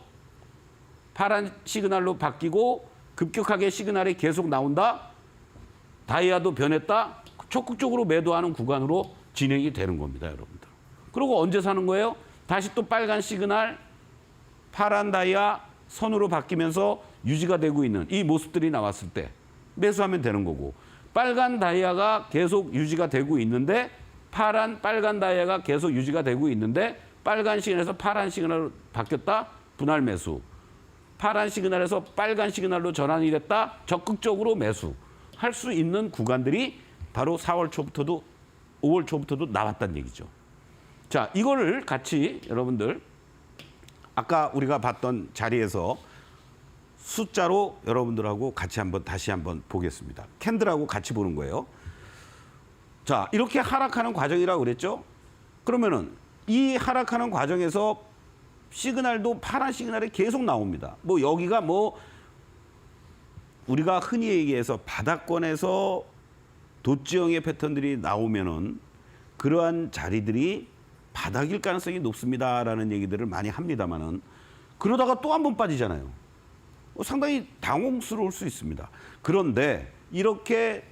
파란 시그널로 바뀌고 급격하게 시그널이 계속 나온다. 다이아도 변했다. 적극적으로 매도하는 구간으로 진행이 되는 겁니다, 여러분들. 그리고 언제 사는 거예요? 다시 또 빨간 시그널, 파란 다이아 선으로 바뀌면서 유지가 되고 있는 이 모습들이 나왔을 때 매수하면 되는 거고, 빨간 다이아가 계속 유지가 되고 있는데 빨간 다이아가 계속 유지가 되고 있는데 빨간 시그널에서 파란 시그널로 바뀌었다. 분할 매수. 파란 시그널에서 빨간 시그널로 전환이 됐다. 적극적으로 매수할 수 있는 구간들이 바로 4월 초부터도 5월 초부터도 나왔다는 얘기죠. 자, 이거를 같이 여러분들 아까 우리가 봤던 자리에서 숫자로 여러분들하고 같이 다시 한번 보겠습니다. 캔들하고 같이 보는 거예요. 자, 이렇게 하락하는 과정이라고 그랬죠? 그러면은 이 하락하는 과정에서 시그널도 파란 시그널이 계속 나옵니다. 뭐 여기가 뭐 우리가 흔히 얘기해서 바닥권에서 돛지형의 패턴들이 나오면은 그러한 자리들이 바닥일 가능성이 높습니다라는 얘기들을 많이 합니다만은 그러다가 또 한 번 빠지잖아요. 상당히 당혹스러울 수 있습니다. 그런데 이렇게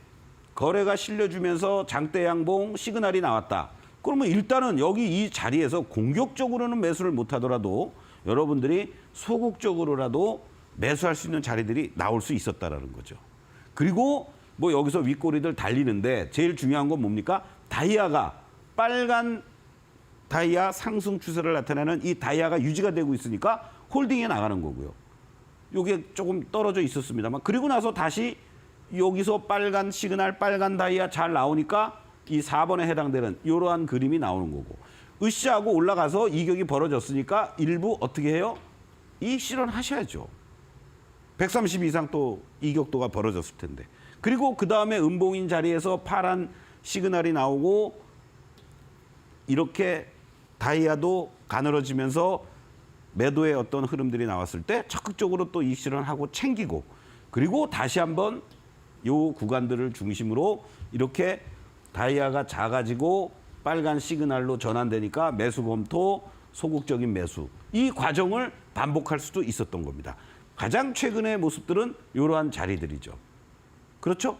거래가 실려주면서 장대 양봉 시그널이 나왔다. 그러면 일단은 여기 이 자리에서 공격적으로는 매수를 못하더라도 여러분들이 소극적으로라도 매수할 수 있는 자리들이 나올 수 있었다라는 거죠. 그리고 뭐 여기서 윗꼬리들 달리는데 제일 중요한 건 뭡니까? 다이아가 빨간 다이아 상승 추세를 나타내는 이 다이아가 유지가 되고 있으니까 홀딩에 나가는 거고요. 이게 조금 떨어져 있었습니다만 그리고 나서 다시 여기서 빨간 시그널, 빨간 다이아 잘 나오니까 이 4번에 해당되는 이러한 그림이 나오는 거고 으쌰하고 올라가서 이격이 벌어졌으니까 일부 어떻게 해요? 이익 실현하셔야죠. 130 이상 또 이격도가 벌어졌을 텐데. 그리고 그다음에 음봉인 자리에서 파란 시그널이 나오고 이렇게 다이아도 가늘어지면서 매도의 어떤 흐름들이 나왔을 때 적극적으로 또 이익 실현하고 챙기고 그리고 다시 한번 요 구간들을 중심으로 이렇게 다이아가 작아지고 빨간 시그널로 전환되니까 매수 검토, 소극적인 매수. 이 과정을 반복할 수도 있었던 겁니다. 가장 최근의 모습들은 이러한 자리들이죠. 그렇죠?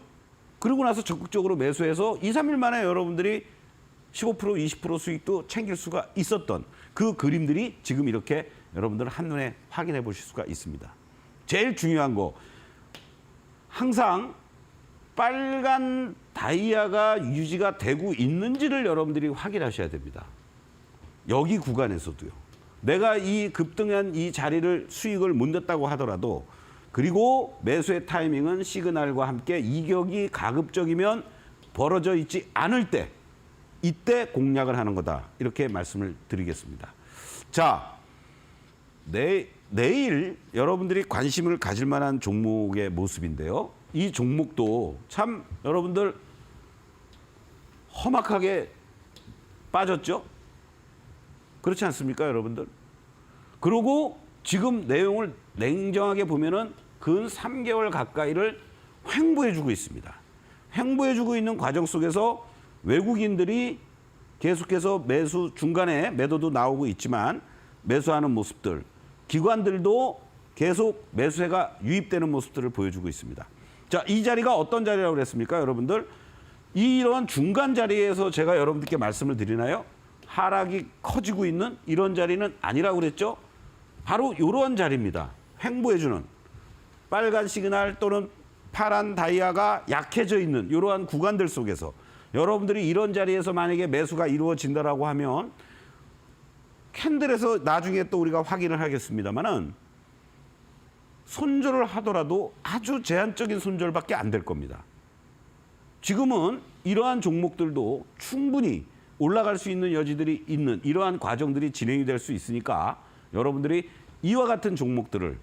그러고 나서 적극적으로 매수해서 2, 3일 만에 여러분들이 15%, 20% 수익도 챙길 수가 있었던 그 그림들이 지금 이렇게 여러분들 한눈에 확인해 보실 수가 있습니다. 제일 중요한 거 항상 빨간 다이아가 유지가 되고 있는지를 여러분들이 확인하셔야 됩니다. 여기 구간에서도요. 내가 이 급등한 이 자리를 수익을 못 냈다고 하더라도 그리고 매수의 타이밍은 시그널과 함께 이격이 가급적이면 벌어져 있지 않을 때 이때 공략을 하는 거다. 이렇게 말씀을 드리겠습니다. 자, 내일 여러분들이 관심을 가질 만한 종목의 모습인데요. 이 종목도 참 여러분들 험악하게 빠졌죠? 그렇지 않습니까, 여러분들? 그리고 지금 내용을 냉정하게 보면은 근 3개월 가까이를 횡보해주고 있습니다. 횡보해주고 있는 과정 속에서 외국인들이 계속해서 매수 중간에 매도도 나오고 있지만 매수하는 모습들, 기관들도 계속 매수세가 유입되는 모습들을 보여주고 있습니다. 자, 이 자리가 어떤 자리라고 그랬습니까, 여러분들? 이런 중간 자리에서 제가 여러분들께 말씀을 드리나요? 하락이 커지고 있는 이런 자리는 아니라고 그랬죠? 바로 이런 자리입니다. 횡보해주는 빨간 시그널 또는 파란 다이아가 약해져 있는 이러한 구간들 속에서 여러분들이 이런 자리에서 만약에 매수가 이루어진다라고 하면 캔들에서 나중에 또 우리가 확인을 하겠습니다만은 손절을 하더라도 아주 제한적인 손절밖에 안 될 겁니다. 지금은 이러한 종목들도 충분히 올라갈 수 있는 여지들이 있는 이러한 과정들이 진행이 될 수 있으니까 여러분들이 이와 같은 종목들을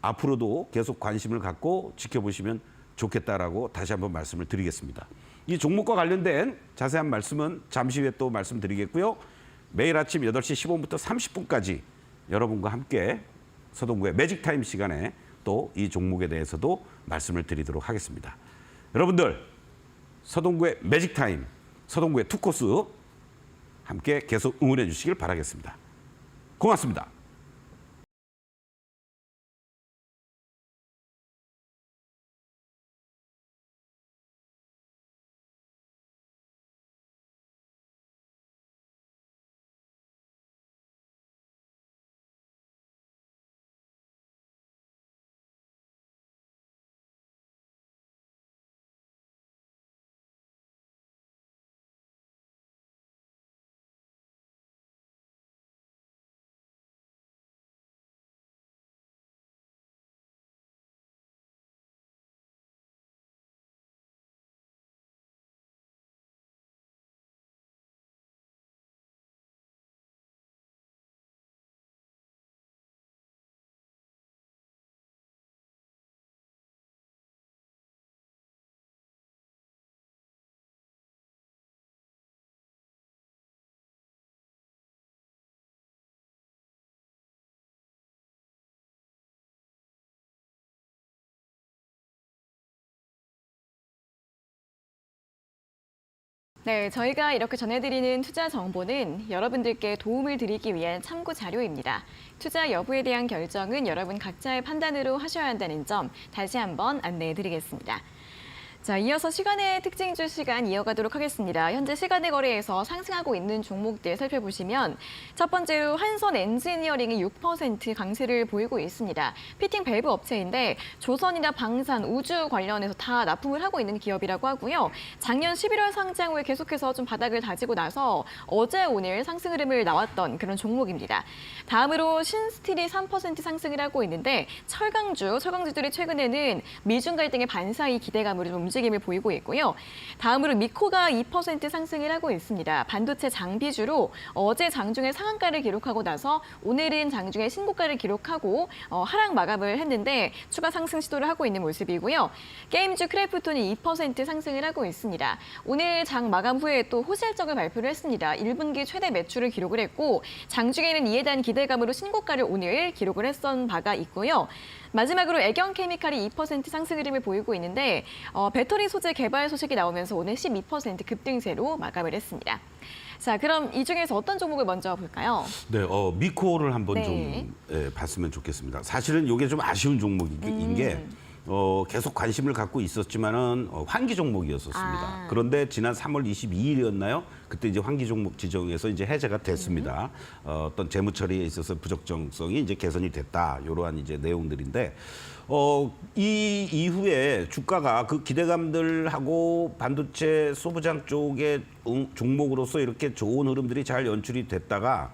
앞으로도 계속 관심을 갖고 지켜보시면 좋겠다라고 다시 한번 말씀을 드리겠습니다. 이 종목과 관련된 자세한 말씀은 잠시 후에 또 말씀드리겠고요. 매일 아침 8시 15분부터 30분까지 여러분과 함께 서동구의 매직타임 시간에 또 이 종목에 대해서도 말씀을 드리도록 하겠습니다. 여러분들 서동구의 매직타임, 서동구의 투코스 함께 계속 응원해 주시길 바라겠습니다. 고맙습니다. 네, 저희가 이렇게 전해드리는 투자 정보는 여러분들께 도움을 드리기 위한 참고 자료입니다. 투자 여부에 대한 결정은 여러분 각자의 판단으로 하셔야 한다는 점 다시 한번 안내해드리겠습니다. 자, 이어서 시간의 특징주 시간 이어가도록 하겠습니다. 현재 시간의 거래에서 상승하고 있는 종목들 살펴보시면 첫 번째로 한선 엔지니어링이 6% 강세를 보이고 있습니다. 피팅 밸브 업체인데 조선이나 방산, 우주 관련해서 다 납품을 하고 있는 기업이라고 하고요. 작년 11월 상장 후에 계속해서 좀 바닥을 다지고 나서 어제 오늘 상승 흐름을 나왔던 그런 종목입니다. 다음으로 신스틸이 3% 상승을 하고 있는데 철강주들이 최근에는 미중 갈등의 반사이 기대감으로 좀 움직임을 보이고 있고요. 다음으로 미코가 2% 상승을 하고 있습니다. 반도체 장비주로 어제 장중에 상한가를 기록하고 나서 오늘은 장중에 신고가를 기록하고 하락 마감을 했는데 추가 상승 시도를 하고 있는 모습이고요. 게임주 크래프톤이 2% 상승을 하고 있습니다. 오늘 장 마감 후에 또 호실적을 발표를 했습니다. 1분기 최대 매출을 기록을 했고 장중에는 이에 대한 기대감으로 신고가를 오늘 기록을 했던 바가 있고요. 마지막으로 애경케미칼이 2% 상승 흐름을 보이고 있는데 배터리 소재 개발 소식이 나오면서 오늘 12% 급등세로 마감을 했습니다. 자, 그럼 이 중에서 어떤 종목을 먼저 볼까요? 네, 미코를 한번 네. 좀 봤으면 좋겠습니다. 사실은 이게 좀 아쉬운 종목인 게 계속 관심을 갖고 있었지만은 환기 종목이었었습니다. 그런데 지난 3월 22일이었나요? 그때 이제 환기 종목 지정에서 이제 해제가 됐습니다. 어떤 재무 처리에 있어서 부적정성이 이제 개선이 됐다. 이러한 이제 내용들인데 이 이후에 주가가 그 기대감들하고 반도체 소부장 쪽의 종목으로서 이렇게 좋은 흐름들이 잘 연출이 됐다가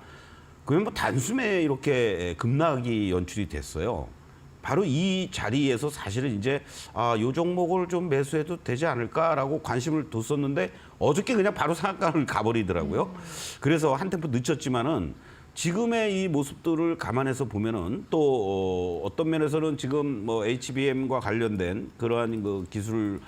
그러면 뭐 단숨에 이렇게 급락이 연출이 됐어요. 바로 이 자리에서 사실은 이제 이 종목을 좀 매수해도 되지 않을까라고 관심을 뒀었는데 어저께 그냥 바로 상한가를 가버리더라고요. 그래서 한 템포 늦췄지만은 지금의 이 모습들을 감안해서 보면은 또 어떤 면에서는 지금 뭐 HBM과 관련된 그러한 그 기술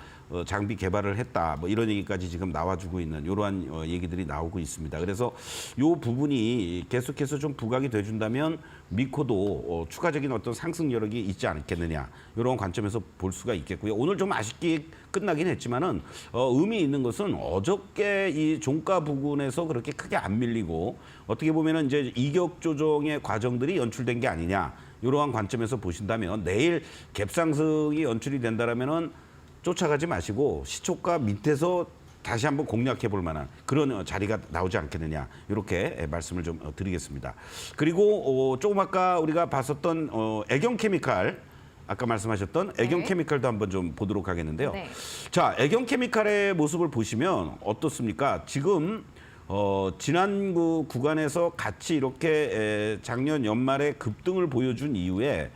장비 개발을 했다. 뭐 이런 얘기까지 지금 나와주고 있는 이러한 얘기들이 나오고 있습니다. 그래서 이 부분이 계속해서 좀 부각이 돼준다면 미코도 추가적인 어떤 상승 여력이 있지 않겠느냐 이런 관점에서 볼 수가 있겠고요. 오늘 좀 아쉽게 끝나긴 했지만은 의미 있는 것은 어저께 이 종가 부근에서 그렇게 크게 안 밀리고 어떻게 보면은 이제 이격 조정의 과정들이 연출된 게 아니냐 이러한 관점에서 보신다면 내일 갭상승이 연출이 된다라면은 쫓아가지 마시고 시초가 밑에서 다시 한번 공략해 볼 만한 그런 자리가 나오지 않겠느냐 이렇게 말씀을 좀 드리겠습니다. 그리고 조금 아까 우리가 봤었던 애경케미칼 아까 말씀하셨던 애경케미칼도 한번 좀 보도록 하겠는데요. 네. 자, 애경케미칼의 모습을 보시면 어떻습니까? 지금 지난 그 구간에서 같이 이렇게 작년 연말에 급등을 보여준 이후에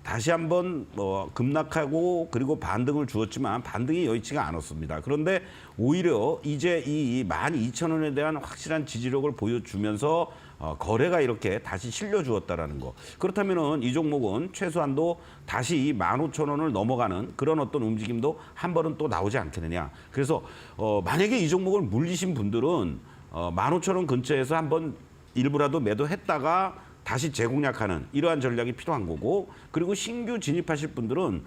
다시 한번 급락하고 그리고 반등을 주었지만 반등이 여의치가 않았습니다. 그런데 오히려 이제 이 12,000원에 대한 확실한 지지력을 보여주면서 거래가 이렇게 다시 실려주었다라는 거. 그렇다면은 이 종목은 최소한도 다시 이 15,000원을 넘어가는 그런 어떤 움직임도 한 번은 또 나오지 않겠느냐. 그래서 만약에 이 종목을 물리신 분들은 15,000원 근처에서 한번 일부라도 매도했다가 다시 재공략하는 이러한 전략이 필요한 거고 그리고 신규 진입하실 분들은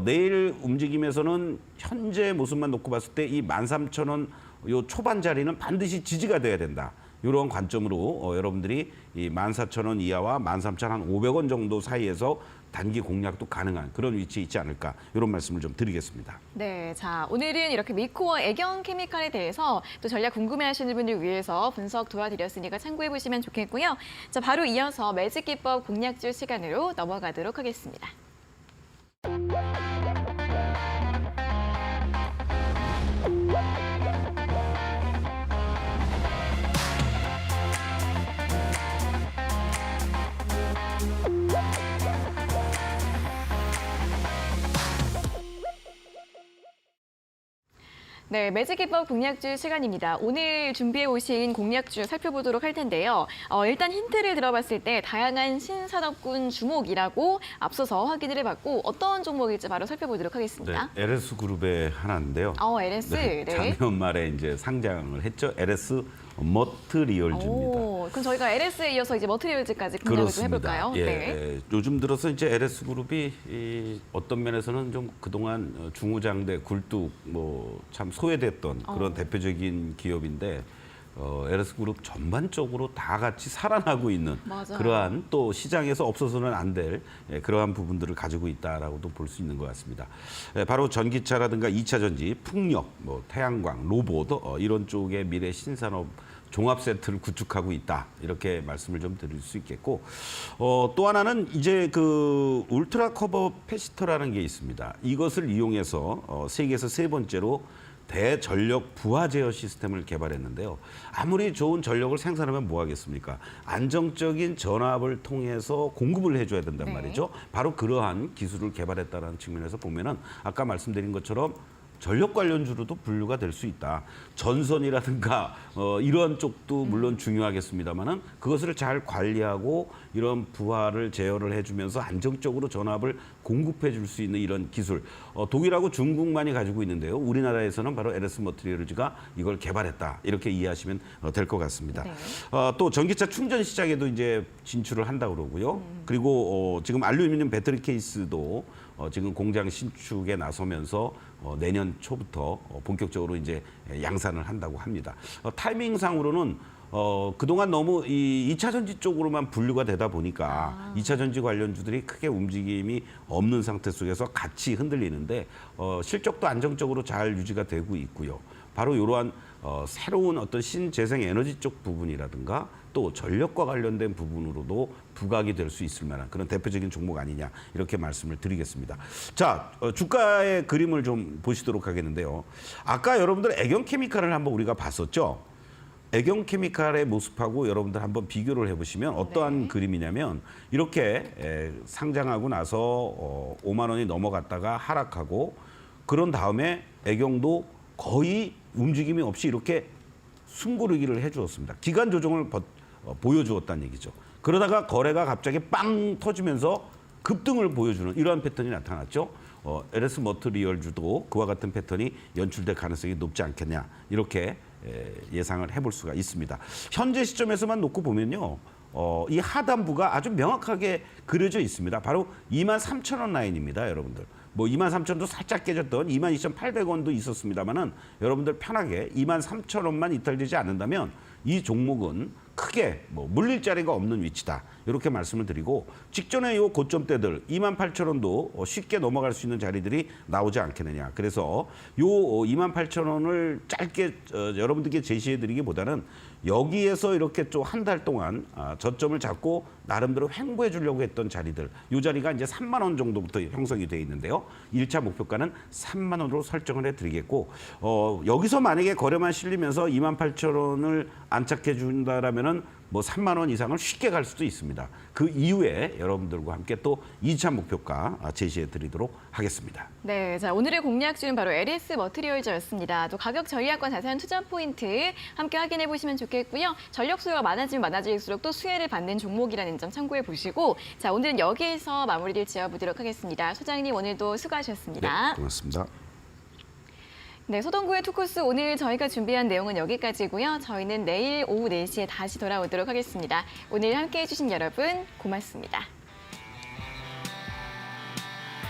내일 움직임에서는 현재 모습만 놓고 봤을 때 이 13,000원 요 초반 자리는 반드시 지지가 돼야 된다. 이런 관점으로 여러분들이 이 14,000원 이하와 13,500원 정도 사이에서 단기 공략도 가능한 그런 위치에 있지 않을까 이런 말씀을 좀 드리겠습니다. 네, 자 오늘은 이렇게 미코와 애경케미칼에 대해서 또 전략 궁금해하시는 분들 위해서 분석 도와드렸으니까 참고해 보시면 좋겠고요. 자 바로 이어서 매직기법 공략주 시간으로 넘어가도록 하겠습니다. 네, 매직기법 공략주 시간입니다. 오늘 준비해 오신 공략주 살펴보도록 할 텐데요. 일단 힌트를 들어봤을 때 다양한 신산업군 주목이라고 앞서서 확인을 해봤고 어떤 종목일지 바로 살펴보도록 하겠습니다. 네, LS 그룹의 하나인데요. LS. 네, 네. 작년 말에 이제 상장을 했죠. LS 머트리얼즈입니다. 그럼 저희가 LS에 이어서 이제 머트리얼즈까지 공략을 좀 해볼까요? 예, 네. 예, 요즘 들어서 이제 LS 그룹이 어떤 면에서는 좀 그동안 중후장대 굴뚝 뭐 참 소외됐던 그런 대표적인 기업인데 LS그룹 전반적으로 다 같이 살아나고 있는 맞아요. 그러한 또 시장에서 없어서는 안 될 그러한 부분들을 가지고 있다라고도 볼 수 있는 것 같습니다. 바로 전기차라든가 2차 전지, 풍력, 뭐 태양광, 로봇 이런 쪽의 미래 신산업 종합 세트를 구축하고 있다. 이렇게 말씀을 좀 드릴 수 있겠고 또 하나는 이제 그 울트라 커버 패시터라는 게 있습니다. 이것을 이용해서 세계에서 세 번째로 대전력 부하 제어 시스템을 개발했는데요. 아무리 좋은 전력을 생산하면 뭐 하겠습니까? 안정적인 전압을 통해서 공급을 해줘야 된단 네. 말이죠. 바로 그러한 기술을 개발했다는 측면에서 보면은 아까 말씀드린 것처럼 전력 관련주로도 분류가 될 수 있다. 전선이라든가 이러한 쪽도 물론 중요하겠습니다만은 그것을 잘 관리하고 이런 부하를 제어를 해주면서 안정적으로 전압을 공급해 줄 수 있는 이런 기술. 독일하고 중국만이 가지고 있는데요. 우리나라에서는 바로 LS 머티리얼즈가 이걸 개발했다. 이렇게 이해하시면 될 것 같습니다. 네. 또 전기차 충전 시장에도 이제 진출을 한다고 그러고요. 그리고 지금 알루미늄 배터리 케이스도 지금 공장 신축에 나서면서 내년 초부터 본격적으로 이제 양산을 한다고 합니다. 타이밍상으로는 그동안 너무 이 2차 전지 쪽으로만 분류가 되다 보니까 2차 전지 관련주들이 크게 움직임이 없는 상태 속에서 같이 흔들리는데 실적도 안정적으로 잘 유지가 되고 있고요. 바로 이러한 새로운 어떤 신재생 에너지 쪽 부분이라든가 또 전력과 관련된 부분으로도 부각이 될 수 있을 만한 그런 대표적인 종목 아니냐 이렇게 말씀을 드리겠습니다. 자, 주가의 그림을 좀 보시도록 하겠는데요. 아까 여러분들 애경케미칼을 한번 우리가 봤었죠. 애경케미칼의 모습하고 여러분들 한번 비교를 해보시면 어떠한 그림이냐면 이렇게 상장하고 나서 5만 원이 넘어갔다가 하락하고 그런 다음에 애경도 거의 움직임이 없이 이렇게 숨고르기를 해주었습니다. 기간 조정을 보여주었다는 얘기죠. 그러다가 거래가 갑자기 빵 터지면서 급등을 보여주는 이러한 패턴이 나타났죠. LS 머티리얼즈도 그와 같은 패턴이 연출될 가능성이 높지 않겠냐 이렇게 예상을 해볼 수가 있습니다. 현재 시점에서만 놓고 보면요. 이 하단부가 아주 명확하게 그려져 있습니다. 바로 23,000원 라인입니다, 여러분들. 뭐 23,000원도 살짝 깨졌던 22,800원도 있었습니다만은 여러분들 편하게 23,000원만 이탈되지 않는다면 이 종목은 크게 뭐 물릴 자리가 없는 위치다. 이렇게 말씀을 드리고 직전에 이 고점대들 28,000원도 쉽게 넘어갈 수 있는 자리들이 나오지 않겠느냐. 그래서 요 28,000원을 짧게 여러분들께 제시해 드리기보다는 여기에서 이렇게 좀 한 달 동안 저점을 잡고 나름대로 횡보해 주려고 했던 자리들. 이 자리가 이제 3만 원 정도부터 형성이 돼 있는데요. 1차 목표가는 3만 원으로 설정을 해 드리겠고 여기서 만약에 거래만 실리면서 28,000원을 안착해 준다라면은 뭐 3만 원 이상을 쉽게 갈 수도 있습니다. 그 이후에 여러분들과 함께 또 2차 목표가 제시해 드리도록 하겠습니다. 네, 자 오늘의 공략주는 바로 LS 머티리얼즈였습니다. 또 가격 전략과 자세한 투자 포인트 함께 확인해 보시면 좋겠고요. 전력 수요가 많아지면 많아질수록 또 수혜를 받는 종목이라는 점 참고해 보시고 자 오늘은 여기에서 마무리를 지어보도록 하겠습니다. 소장님 오늘도 수고하셨습니다. 네, 고맙습니다. 네, 소동구의 투코스 오늘 저희가 준비한 내용은 여기까지고요. 저희는 내일 오후 4시에 다시 돌아오도록 하겠습니다. 오늘 함께해 주신 여러분 고맙습니다.